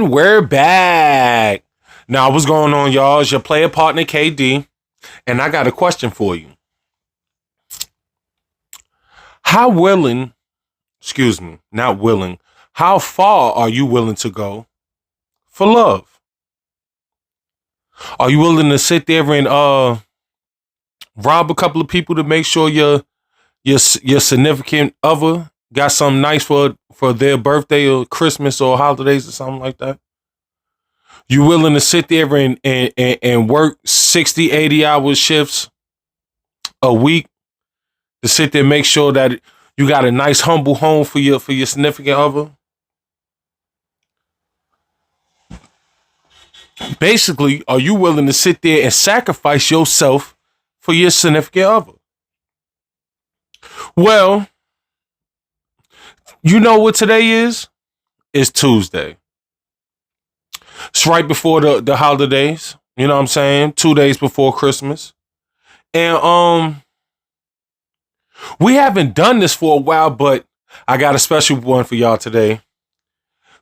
And we're back. Now, what's going on, y'all? It's your player partner, KD. And I got a question for you. How far are you willing to go for love? Are you willing to sit there and rob a couple of people to make sure your significant other got something nice for their birthday or Christmas or holidays or something like that? You willing to sit there and work 60, 80-hour shifts a week to sit there and make sure that you got a nice, humble home for your significant other? Basically, are you willing to sit there and sacrifice yourself for your significant other? Well, you know what today is? It's Tuesday. It's right before the holidays. You know what I'm saying? 2 days before Christmas. And we haven't done this for a while, but I got a special one for y'all today.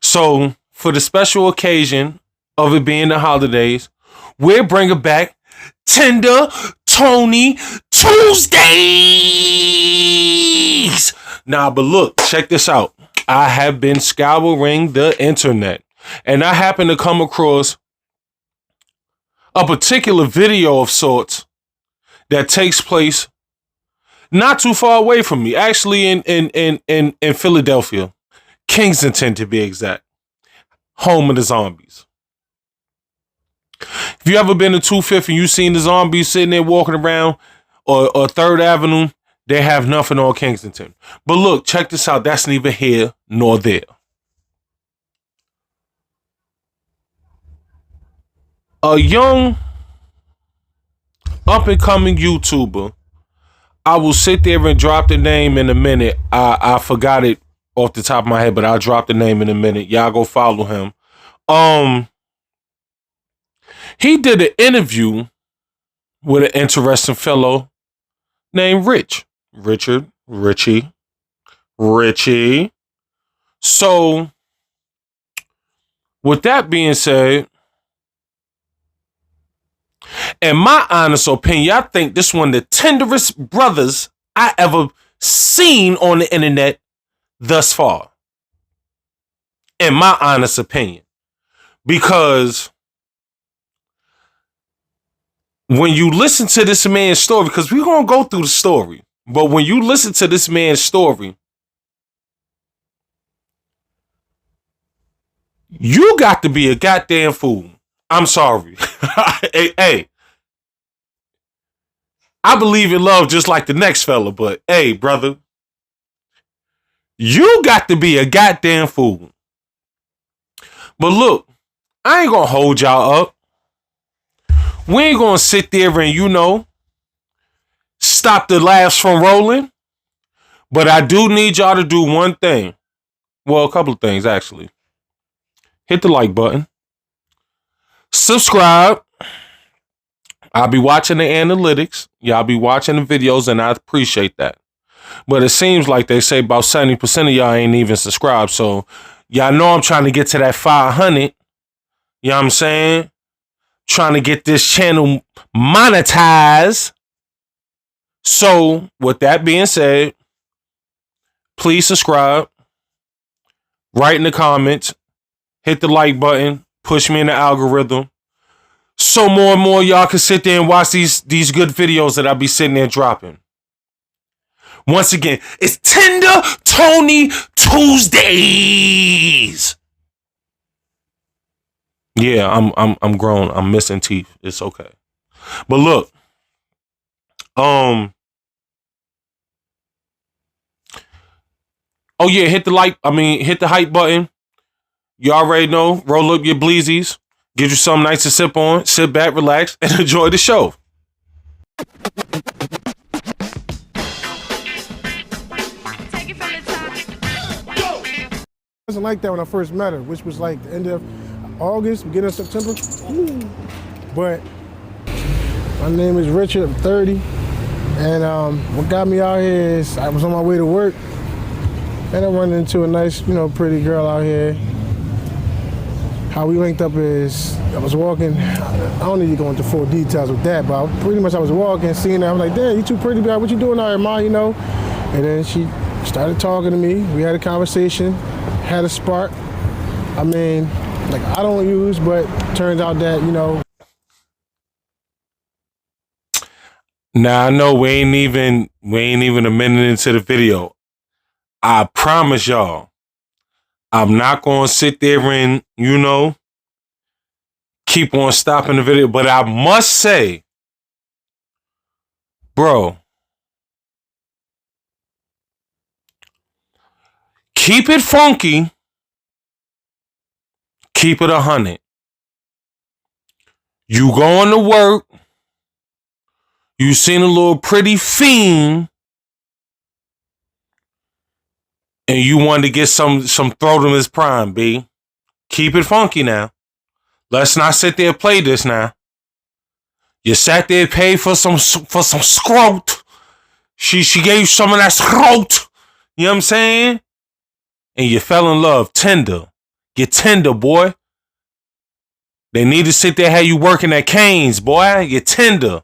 So for the special occasion of it being the holidays, we're bringing back Tinder Tony Tuesdays. Now, but look, check this out. I have been scouring the internet, and I happen to come across a particular video of sorts that takes place not too far away from me, actually in Philadelphia, Kensington to be exact, home of the zombies. If you ever been to 25th and you seen the zombies sitting there walking around, or 3rd Avenue, they have nothing on Kensington. But look, check this out. That's neither here nor there. A young up-and-coming YouTuber, I will sit there and drop the name in a minute. I forgot it off the top of my head, but I'll drop the name in a minute. Y'all go follow him. He did an interview with an interesting fellow named Richie. So, with that being said, in my honest opinion, I think this one of the tenderest brothers I ever seen on the internet thus far. In my honest opinion. Because when you listen to this man's story, because we're going to go through the story, but when you listen to this man's story, you got to be a goddamn fool. I'm sorry. Hey, I believe in love just like the next fella, but hey, brother, you got to be a goddamn fool. But look, I ain't gonna hold y'all up. We ain't gonna sit there and, stop the laughs from rolling. But I do need y'all to do one thing. Well, a couple of things, actually. Hit the like button. Subscribe. I'll be watching the analytics. Y'all be watching the videos, and I appreciate that. But it seems like they say about 70% of y'all ain't even subscribed. So y'all know I'm trying to get to that 500. You know what I'm saying? Trying to get this channel monetized. So with that being said, please subscribe. Write in the comments. Hit the like button. Push me in the algorithm. So more and more y'all can sit there and watch these good videos that I'll be sitting there dropping. Once again, it's Tinder Tony Tuesdays. Yeah, I'm grown. I'm missing teeth. It's okay. But look, oh yeah, hit the hype button. You already know. Roll up your bleezies. Get you something nice to sip on. Sit back, relax, and enjoy the show. It wasn't like that when I first met her, which was like the end of August, beginning of September. But my name is Richard, I'm 30. And what got me out here is I was on my way to work and I run into a nice, pretty girl out here. how we linked up is I was walking. I don't need to go into full details with that, but pretty much I was walking, seeing her. I'm like, damn, you too pretty, babe. What you doing out here, ma? You know? And then she started talking to me. We had a conversation, had a spark. I mean, like I don't use, but turns out that, you know. Now I know we ain't even a minute into the video. I promise y'all, I'm not gonna sit there and, you know, keep on stopping the video. But I must say, bro, keep it funky, keep it 100. You going to work, you seen a little pretty fiend, and you wanted to get some throat in his prime, B. Keep it funky now. Let's not sit there and play this now. You sat there and paid for some scrote. She gave you some of that scrote. You know what I'm saying? And you fell in love. Tinder. Get Tinder, boy. They need to sit there and have you working at Cane's, boy. Get Tinder.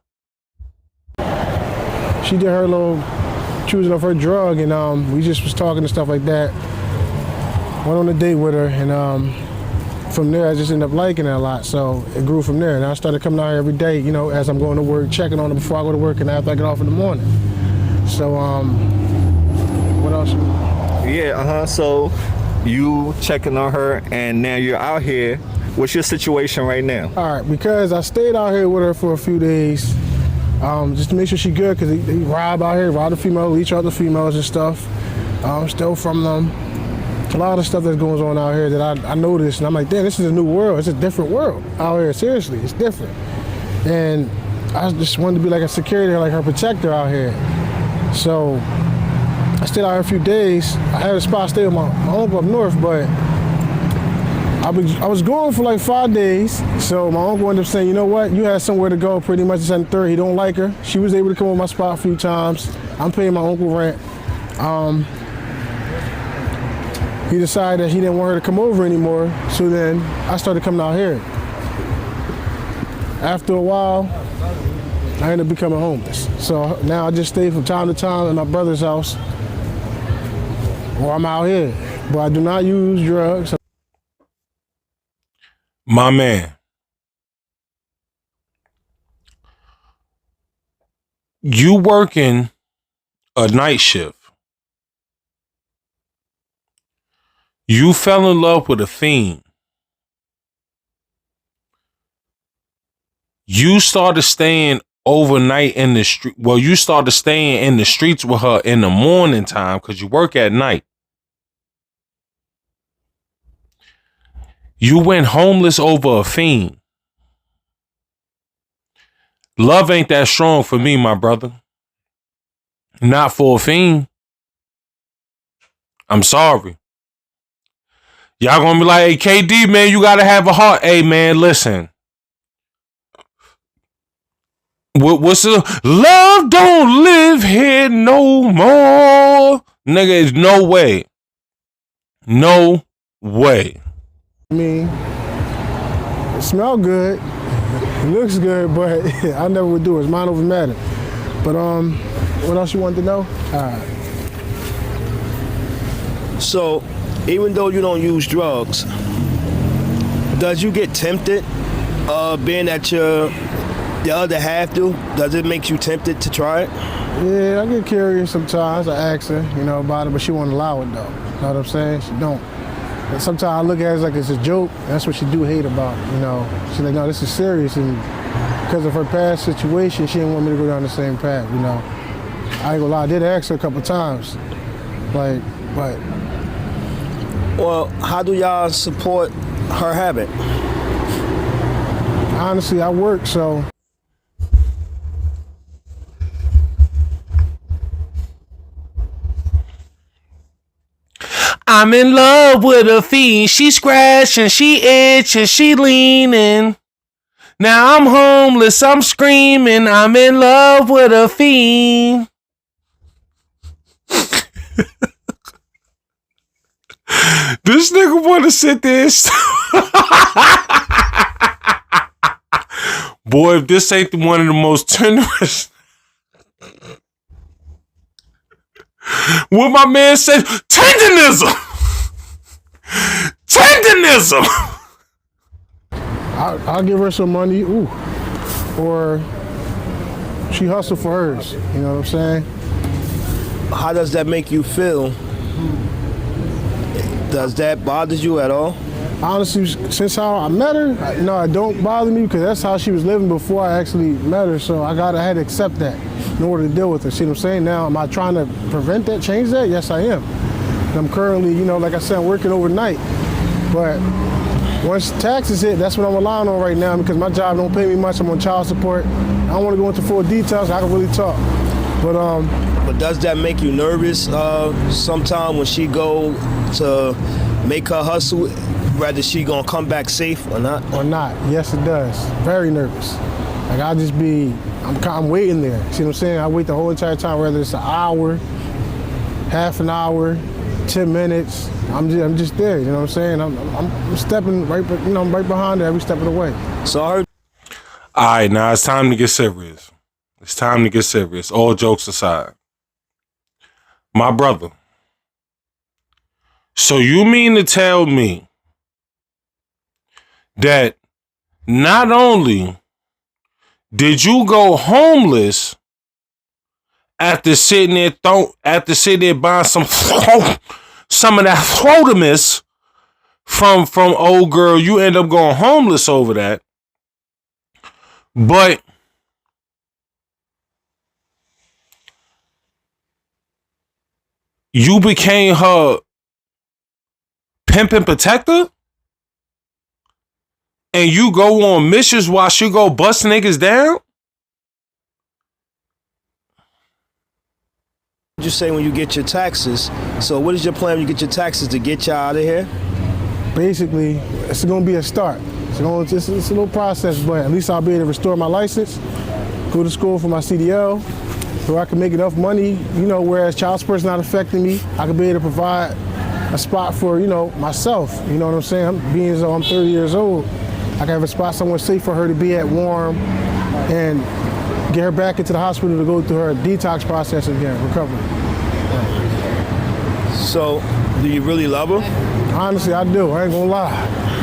She did her little choosing of her drug, and we just was talking and stuff like that. Went on a date with her, and from there I just ended up liking her a lot. So it grew from there, and I started coming out here every day, you know, as I'm going to work, checking on her before I go to work and after I get off in the morning. So what else? Yeah, So you checking on her, and now you're out here. What's your situation right now? All right, because I stayed out here with her for a few days, just to make sure she's good, because he rob out here, rob the female, leech out the females and stuff, steal from them. A lot of stuff that goes on out here that I noticed, and I'm like, damn, this is a new world. It's a different world out here. Seriously, it's different. And I just wanted to be like a security, like her protector out here. So I stayed out here a few days. I had a spot to stay with my uncle up north, but I was going for like 5 days. So my uncle ended up saying, you know what, you had somewhere to go pretty much. It's on the third. He don't like her. She was able to come on my spot a few times. I'm paying my uncle rent. He decided that he didn't want her to come over anymore. So then I started coming out here. After a while, I ended up becoming homeless. So now I just stay from time to time at my brother's house, or I'm out here. But I do not use drugs. My man. You working a night shift. You fell in love with a fiend. You started staying overnight in the street. Well, you started staying in the streets with her in the morning time because you work at night. You went homeless over a fiend. Love ain't that strong for me, my brother. Not for a fiend. I'm sorry. Y'all gonna be like, hey, KD, man, you gotta have a heart. Hey, man, listen. What's the love don't live here no more? Nigga, it's no way. No way. I mean, it smells good, it looks good, but I never would do it. It's mind over matter. But what else you wanted to know? All right. So, even though you don't use drugs, does you get tempted, being that the other half do? Does it make you tempted to try it? Yeah, I get curious sometimes. I ask her, you know, about it, but she won't allow it though. You know what I'm saying? She don't. And sometimes I look at it like it's a joke. That's what she do hate about, you know. She's like, no, this is serious, and because of her past situation, she didn't want me to go down the same path, you know. I ain't gonna lie, I did ask her a couple times, like, but. Well, how do y'all support her habit? Honestly, I work, so. I'm in love with a fiend. She scratching, she itching, she leaning. Now I'm homeless, I'm screaming. I'm in love with a fiend. This nigga want to sit there. Boy, if this ain't one of the most tenderest. What my man said, tenderism. Tenderism. I'll give her some money, or she hustle for hers. You know what I'm saying? How does that make you feel? Does that bother you at all? Honestly, since how I met her, it don't bother me because that's how she was living before I actually met her. So I had to accept that in order to deal with her. See what I'm saying? Now, am I trying to prevent that, change that? Yes, I am. And I'm currently, like I said, I'm working overnight. But once taxes hit, that's what I'm relying on right now because my job don't pay me much. I'm on child support. I don't want to go into full details. I can really talk. But does that make you nervous sometime when she go to make her hustle? Whether she gonna come back safe or not? Or not? Yes, it does. Very nervous. Like I'm waiting there. See what I'm saying? I wait the whole entire time, whether it's an hour, half an hour, 10 minutes. I'm just there. You know what I'm saying? I'm stepping right, I'm right behind her every step of the way. So I heard. All right, now it's time to get serious. It's time to get serious. All jokes aside, my brother. So you mean to tell me that not only did you go homeless after sitting there buying some of that Throtimus from old girl, you end up going homeless over that, but you became her pimp and protector? And you go on missions while she go bust niggas down? You say when you get your taxes. So what is your plan when you get your taxes to get you out of here? Basically, it's going to be a start. It's a little process, but at least I'll be able to restore my license, go to school for my CDL, so I can make enough money, whereas child support's not affecting me. I can be able to provide a spot for, myself. You know what I'm saying? Being as though I'm 30 years old, I can have a spot somewhere safe for her to be at, warm, and get her back into the hospital to go through her detox process again, recovery. So, do you really love her? Honestly, I do. I ain't gonna lie.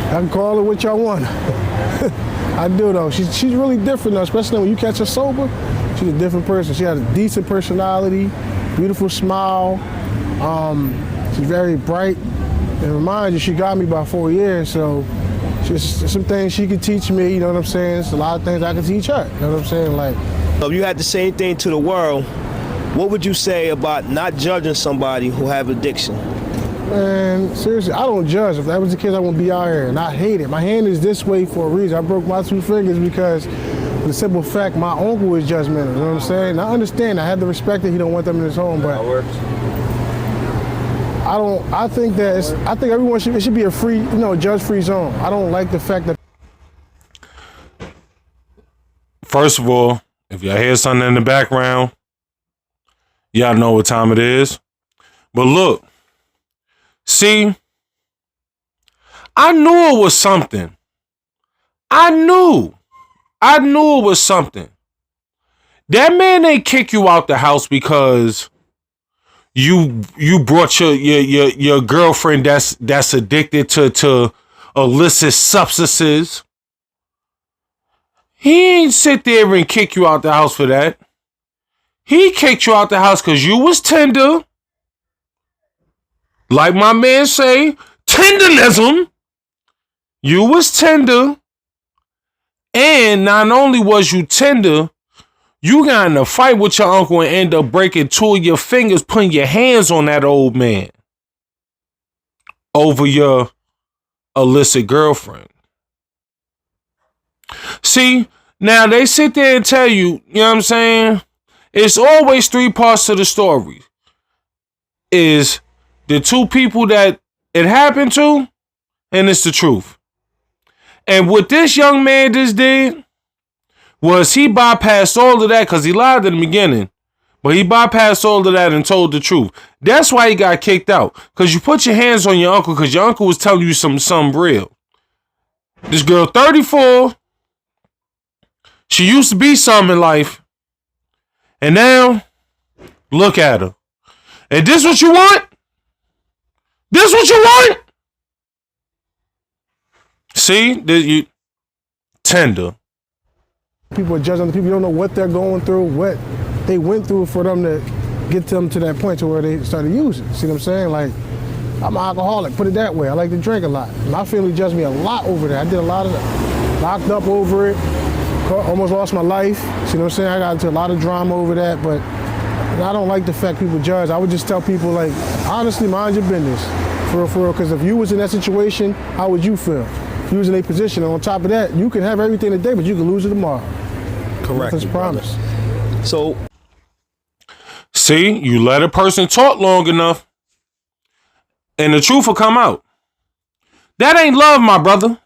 I can call her what y'all want. I do though. She's really different though, especially when you catch her sober. She's a different person. She has a decent personality, beautiful smile. She's very bright. And remind you, she got me by 4 years, so just some things she could teach me, you know what I'm saying? There's a lot of things I could teach her, you know what I'm saying? Like, if you had to say anything to the world, what would you say about not judging somebody who have addiction? Man, seriously, I don't judge. If that was the case, I wouldn't be out here, and I hate it. My hand is this way for a reason. I broke my 2 fingers because of the simple fact my uncle is judgmental, you know what I'm saying? I understand, I have to respect that he don't want them in his home, but I think everyone it should be a free, judge-free zone. I don't like the fact that. First of all, if y'all hear something in the background, y'all know what time it is. But look, see, I knew it was something. I knew it was something. That man ain't kick you out the house because you brought your girlfriend that's addicted to illicit substances. He ain't sit there and kick you out the house for that. He kicked you out the house because you was tender. Like my man say, tenderism. You was tender. And not only was you tender, you got in a fight with your uncle and end up breaking 2 of your fingers, putting your hands on that old man over your illicit girlfriend. See, now they sit there and tell you, you know what I'm saying? It's always 3 parts to the story. Is the 2 people that it happened to, and it's the truth. And what this young man just did was he bypassed all of that because he lied in the beginning. But he bypassed all of that and told the truth. That's why he got kicked out. Because you put your hands on your uncle because your uncle was telling you something real. This girl, 34. She used to be something in life. And now, look at her. And this what you want? This what you want? See? Tinder. People are judging other people. You don't know what they're going through, what they went through for them to get them to that point to where they started using. See what I'm saying? Like, I'm an alcoholic, put it that way. I like to drink a lot. My family judged me a lot over that. I did a lot of that. Locked up over it. Almost lost my life. See what I'm saying? I got into a lot of drama over that, but I don't like the fact people judge. I would just tell people, like, honestly, mind your business. For real, because if you was in that situation, how would you feel? If you was in a position, and on top of that, you can have everything today, but you can lose it tomorrow. Correct. Nothing's promised. So, see, you let a person talk long enough, and the truth will come out. That ain't love, my brother.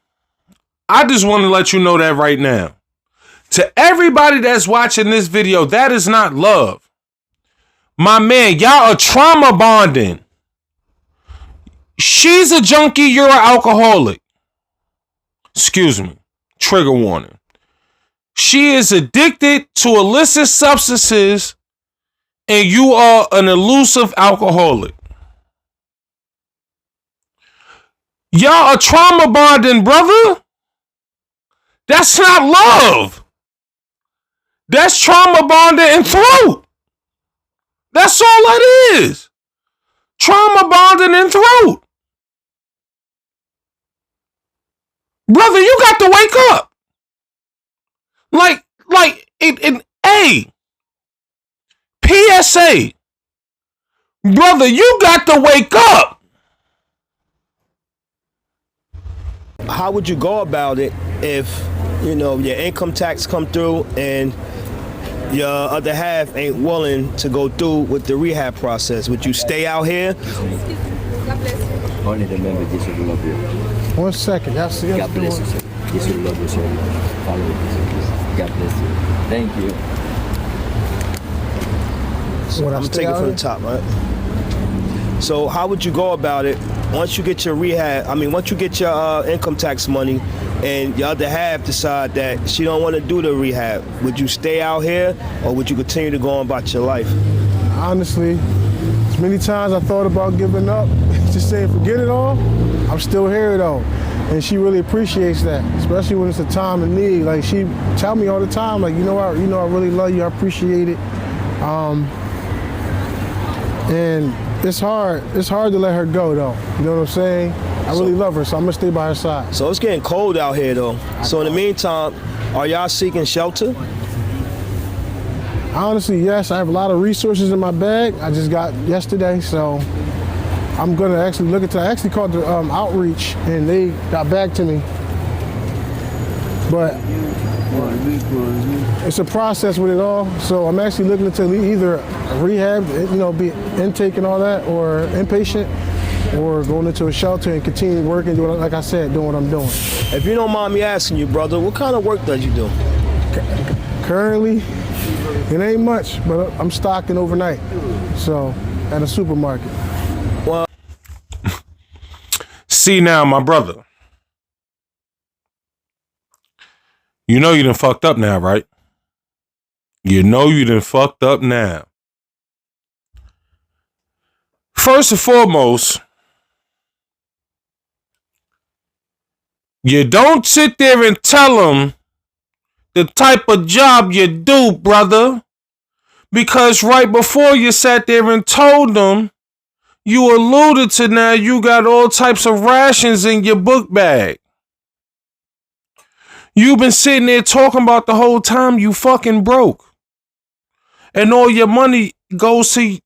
I just want to let you know that right now. To everybody that's watching this video, that is not love. My man, y'all are trauma bonding. She's a junkie, you're an alcoholic. Excuse me. Trigger warning. She is addicted to illicit substances, and you are an elusive alcoholic. Y'all are trauma bonding, brother. That's not love. That's trauma bonding and throat. That's all that is. Trauma bonding and throat. Brother, you got to wake up. PSA. Brother, you got to wake up. how would you go about it if, you know, your income tax come through and your other half ain't willing to go through with the rehab process? Would you stay out here? Only remember this will love you. 1 second. Y'all see us God bless you, doing? sir. This will love you so much. Follow this, please. God bless you. Thank you. What, I'm stay taking out from here? the top, right? So how would you go about it once you get your rehab? I mean, once you get your income tax money, and your other half decide that she don't want to do the rehab? Would you stay out here, or would you continue to go on about your life? Honestly, as many times I thought about giving up, just saying forget it all, I'm still here though. And she really appreciates that, especially when it's a time of need. Like, she tell me all the time, like, I really love you, I appreciate it. And it's hard to let her go though. You know what I'm saying? I really love her, so I'm gonna stay by her side. So it's getting cold out here though. So in the meantime, are y'all seeking shelter? Honestly, yes, I have a lot of resources in my bag. I just got yesterday, so I'm gonna actually look into. I actually called the outreach, and they got back to me. But it's a process with it all. So I'm actually looking into either rehab, be intake and all that, or inpatient, or going into a shelter and continue working, doing, like I said, doing what I'm doing. If you don't mind me asking you, brother, what kind of work does you do? Currently, it ain't much, but I'm stocking overnight, so at a supermarket. Well, See now, my brother. You know you done fucked up now, right? You know you done fucked up now. First and foremost, you don't sit there and tell them the type of job you do, brother. Because right before you sat there and told them, you alluded to now you got all types of rations in your book bag. You've been sitting there talking about the whole time you fucking broke. And all your money goes to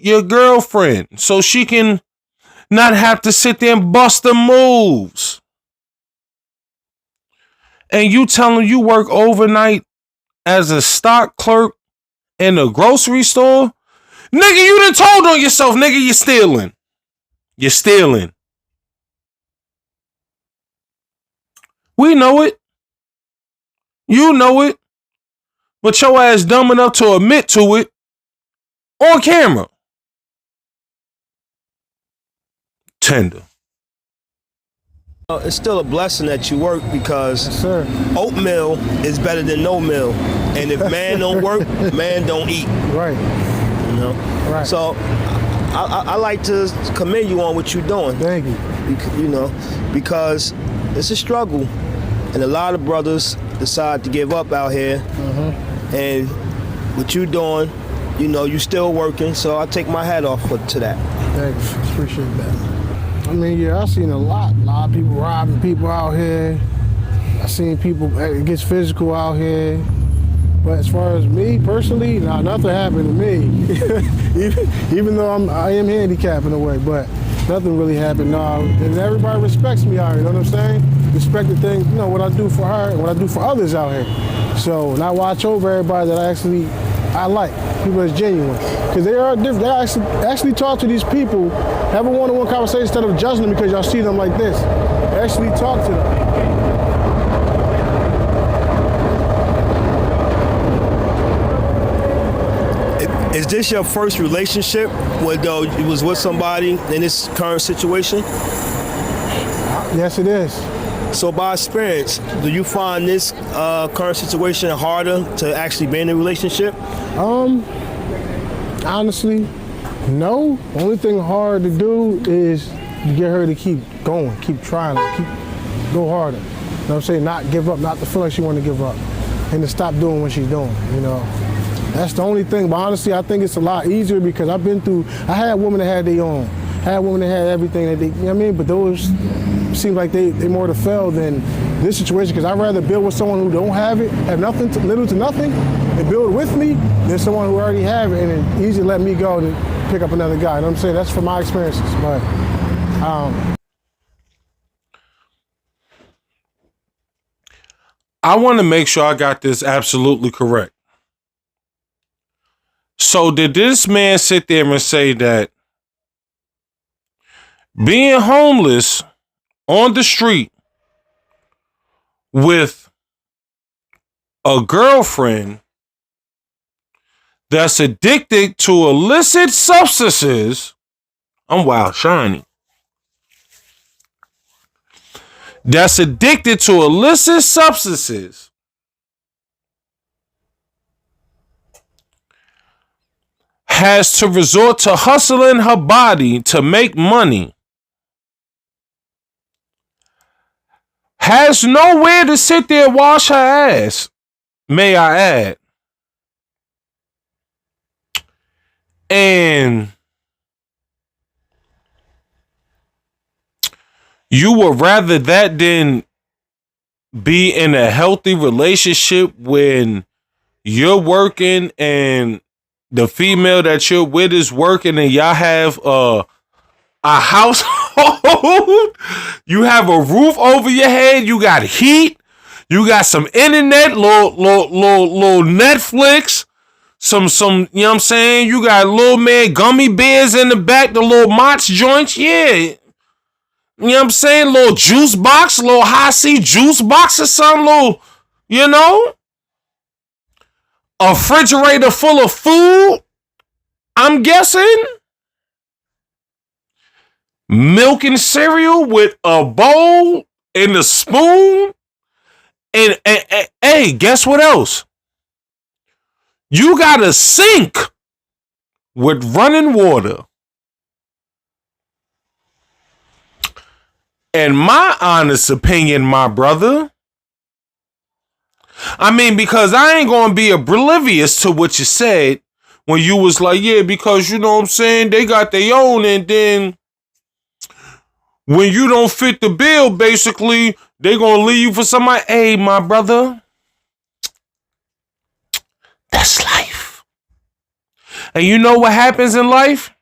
your girlfriend so she can not have to sit there and bust the moves. And you tell them you work overnight as a stock clerk in a grocery store? Nigga, you done told on yourself, nigga, you're stealing. You're stealing. We know it. You know it. But your ass dumb enough to admit to it on camera. Tinder. It's still a blessing that you work because Yes, sir. oatmeal is better than no meal. And if man don't work, man don't eat. Right. You know. Right. So I like to commend you on what you're doing. Thank you. You know, because it's a struggle, and a lot of brothers decide to give up out here. And what you doing, you know, you still working. So I take my hat off to that. Thank you. Appreciate that. I mean, yeah, I've seen a lot of people robbing people out here. I've seen people, it gets physical out here. But as far as me personally, nah, nothing happened to me. even though I am handicapped in a way, but nothing really happened. No, and everybody respects me out here, you know what I'm saying? Respect the thing, you know, what I do for her and what I do for others out here. So, and I watch over everybody that I like, people that's genuine. Because they are different. They actually talk to these people, have a one-on-one conversation instead of judging them because y'all see them like this. Actually talk to them. Is this your first relationship when though you was with somebody in this current situation? Yes, it is. So by experience, do you find this current situation harder to actually be in a relationship? Honestly, no. Only thing hard to do is to get her to keep going, keep trying, go harder. You know what I'm saying? Not give up, not to feel like she want to give up, and to stop doing what she's doing, you know. That's the only thing, but honestly, I think it's a lot easier because I had women that had their own. I had women that had everything that they, you know what I mean? But those seem like they more to fail than this situation because I'd rather build with someone who don't have it, have nothing, little to nothing, and build with me than someone who already have it and then easily let me go to pick up another guy. You know what I'm saying? That's from my experiences, but I want to make sure I got this absolutely correct. So did this man sit there and say that being homeless on the street with a girlfriend that's addicted to illicit substances, I'm wild shiny, that's addicted to illicit substances has to resort to hustling her body to make money, has nowhere to sit there and wash her ass, may I add. And you would rather that than be in a healthy relationship when you're working and the female that you're with is working and y'all have a household, you have a roof over your head, you got heat, you got some internet, little Netflix, some, you know what I'm saying? You got little man gummy bears in the back, the little Mott's joints, yeah. You know what I'm saying? Little juice box, little high C juice box or something, little, you know? A refrigerator full of food, I'm guessing. Milk and cereal with a bowl and a spoon. And hey, guess what else? You got a sink with running water. In my honest opinion, my brother, I mean, because I ain't gonna be oblivious to what you said when you was like, yeah, because you know what I'm saying, they got their own, and then when you don't fit the bill, basically, they gonna leave you for somebody. Hey, my brother, that's life. And you know what happens in life?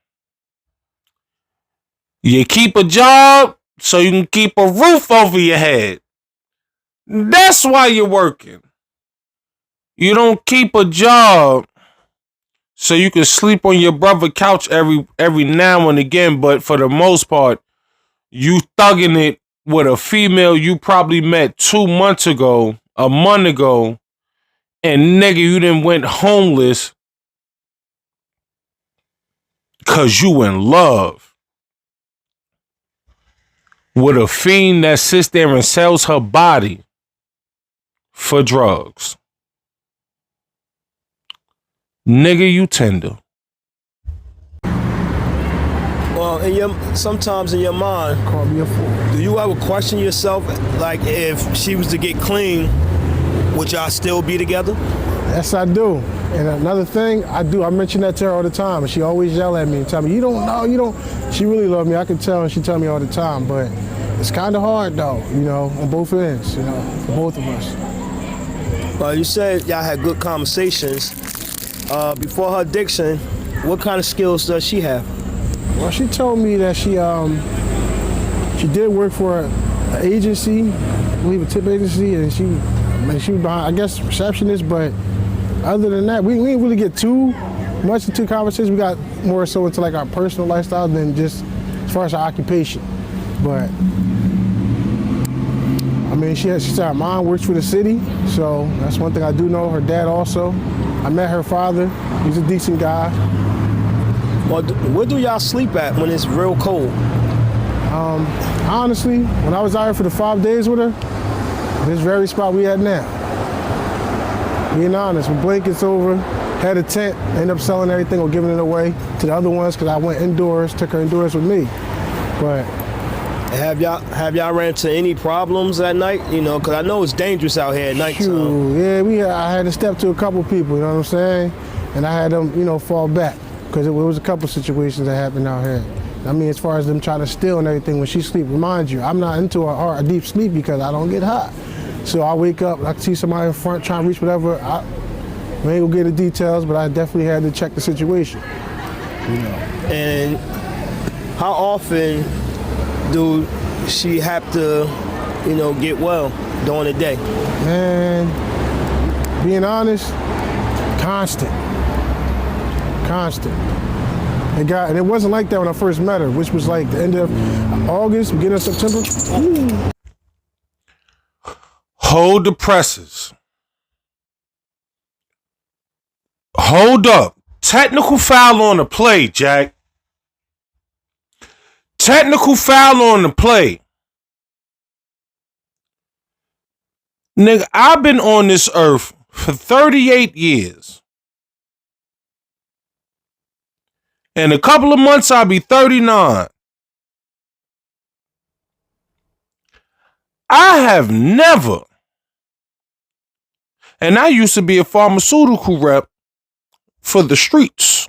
You keep a job so you can keep a roof over your head. That's why you're working. You don't keep a job so you can sleep on your brother's couch every now and again, but for the most part, you thugging it with a female you probably met 2 months ago, a month ago, and nigga, you done went homeless because you in love with a fiend that sits there and sells her body for drugs. Nigga, you Tinder. Well, sometimes in your mind, Call me a fool. do you ever question yourself, like if she was to get clean, would y'all still be together? Yes, I do. And another thing, I mention that to her all the time, and she always yell at me and tell me, you don't know, you don't. She really loves me. I can tell, and she tell me all the time. But it's kind of hard, though, on both ends, for both of us. Well, you said y'all had good conversations. Before her addiction, what kind of skills does she have? Well, she told me that she did work for an agency, I believe a tip agency, and she was behind, I guess, receptionist. But other than that, we didn't really get too much into conversations. We got more so into like our personal lifestyle than just as far as our occupation. But I mean, she said her mom works for the city, so that's one thing I do know. Her dad also. I met her father. He's a decent guy. Well, where do y'all sleep at when it's real cold? Honestly, when I was out here for the 5 days with her, this very spot we at now. Being honest, with blankets over, had a tent, ended up selling everything or giving it away to the other ones because I went indoors, took her indoors with me. But have y'all ran into any problems at night? Because I know it's dangerous out here at night. Yeah, I had to step to a couple people, you know what I'm saying? And I had them, fall back because it was a couple situations that happened out here. I mean, as far as them trying to steal and everything when she sleep, remind you, I'm not into a deep sleep because I don't get hot. So I wake up, I see somebody in front trying to reach whatever. We ain't gonna get the details, but I definitely had to check the situation. And how often do she have to, get well during the day? Man, being honest, constant. And it wasn't like that when I first met her, which was like the end of August, beginning of September. Ooh. Hold the presses. Hold up. Technical foul on the play, Jack. Technical foul on the play. Nigga, I've been on this earth for 38 years. In a couple of months, I'll be 39. I have never, and I used to be a pharmaceutical rep for the streets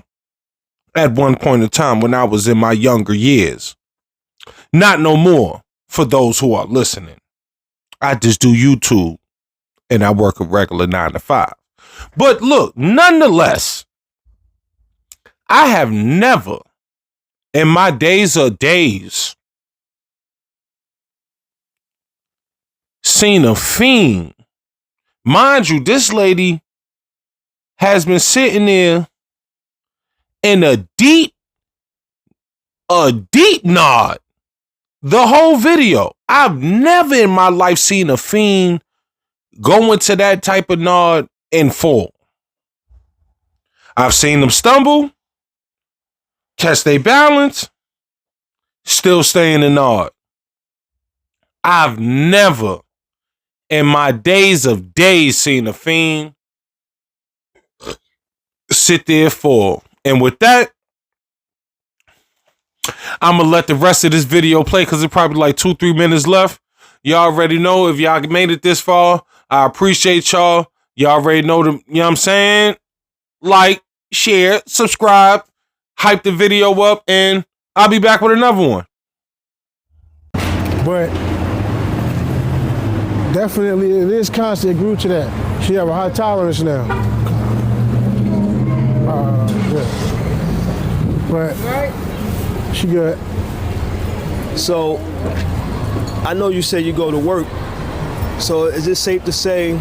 at one point in time when I was in my younger years. Not no more for those who are listening. I just do YouTube and I work a regular 9 to 5. But look, nonetheless, I have never in my days seen a fiend. Mind you, this lady has been sitting there in a deep nod the whole video. I've never in my life seen a fiend go into that type of nod in full. I've seen them stumble, catch their balance, still stay in the nod. I've never in my days seen a fiend sit there full. And with that, I'm going to let the rest of this video play because it's probably like 2-3 minutes left. Y'all already know if y'all made it this far, I appreciate y'all. Y'all already know you know what I'm saying? Like, share, subscribe, hype the video up, and I'll be back with another one. But definitely it is constant. It grew to that. She have a high tolerance now. Yeah. But she good. So I know you said you go to work. So is it safe to say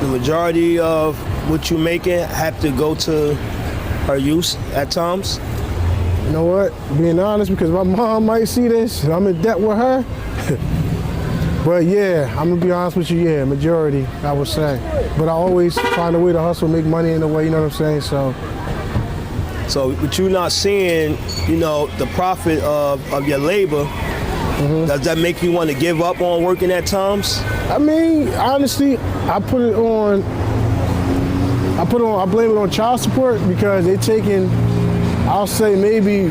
the majority of what you're making have to go to her use at times? You know what? Being honest, because my mom might see this, and I'm in debt with her. But yeah, I'm gonna be honest with you, yeah, majority, I would say. But I always find a way to hustle, make money in a way, you know what I'm saying? So but you're not seeing, the profit of your labor Does that make you want to give up on working at times? I mean, honestly, I blame it on child support because they're taking, I'll say maybe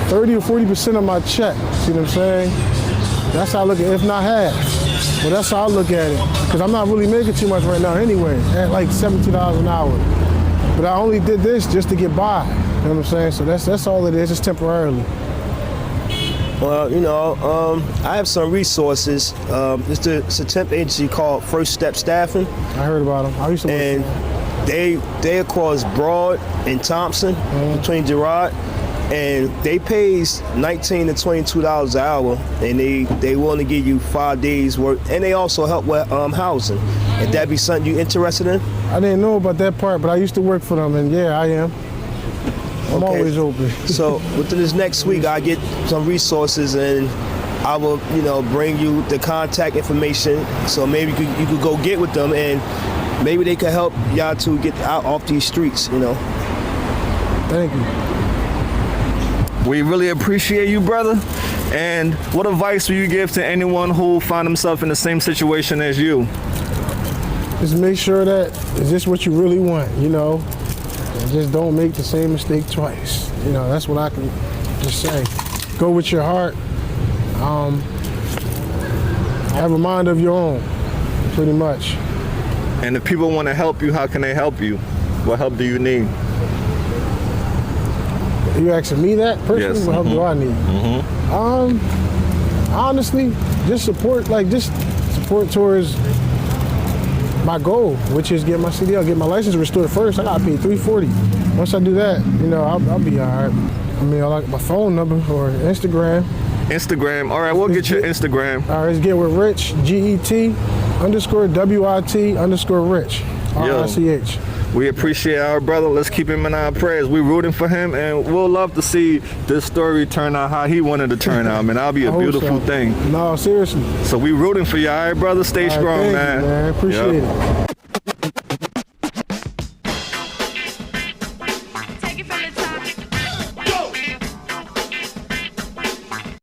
30 or 40% of my check. See what I'm saying? That's how I look at it, if not half. But that's how I look at it. Because I'm not really making too much right now anyway, at like $17 an hour. But I only did this just to get by. You know what I'm saying? So that's all it is, just temporarily. Well, you know, I have some resources. It's a temp agency called First Step Staffing. I heard about them. I used to work And for them. they across Broad and Thompson, between Girard, and they pays $19 to $22 an hour, and they willing to give you 5 days work, and they also help with housing. If that be something you interested in? I didn't know about that part, but I used to work for them, and yeah, I am. I'm Okay. always open. So within this next week, I get some resources, and I will, you know, bring you the contact information. So maybe you could go get with them, and maybe they could help y'all to get out off these streets. You know. Thank you. We really appreciate you, brother. And what advice do you give to anyone who find himself in the same situation as you? Just make sure that is this what you really want, you know? And just don't make the same mistake twice. You know, that's what I can just say. Go with your heart. Have a mind of your own, pretty much. And if people want to help you, how can they help you? What help do you need? You asking me that personally? Yes. What help do I need? Honestly, just support towards my goal, which is get my CDL, get my license restored first. I gotta pay $340. Once I do that, you know, I'll be all right. I mean, I like my phone number or Instagram. Instagram. All right, we'll get your Instagram. All right, let's get with Rich, GET_WIT_Rich, RICH. We appreciate our brother. Let's keep him in our prayers. We're rooting for him, and we'll love to see this story turn out how he wanted to turn out, man. That'll be a I hope beautiful so. thing. No, seriously. So we rooting for you, all right, brother? Stay All right, strong, thank you, man. Appreciate it.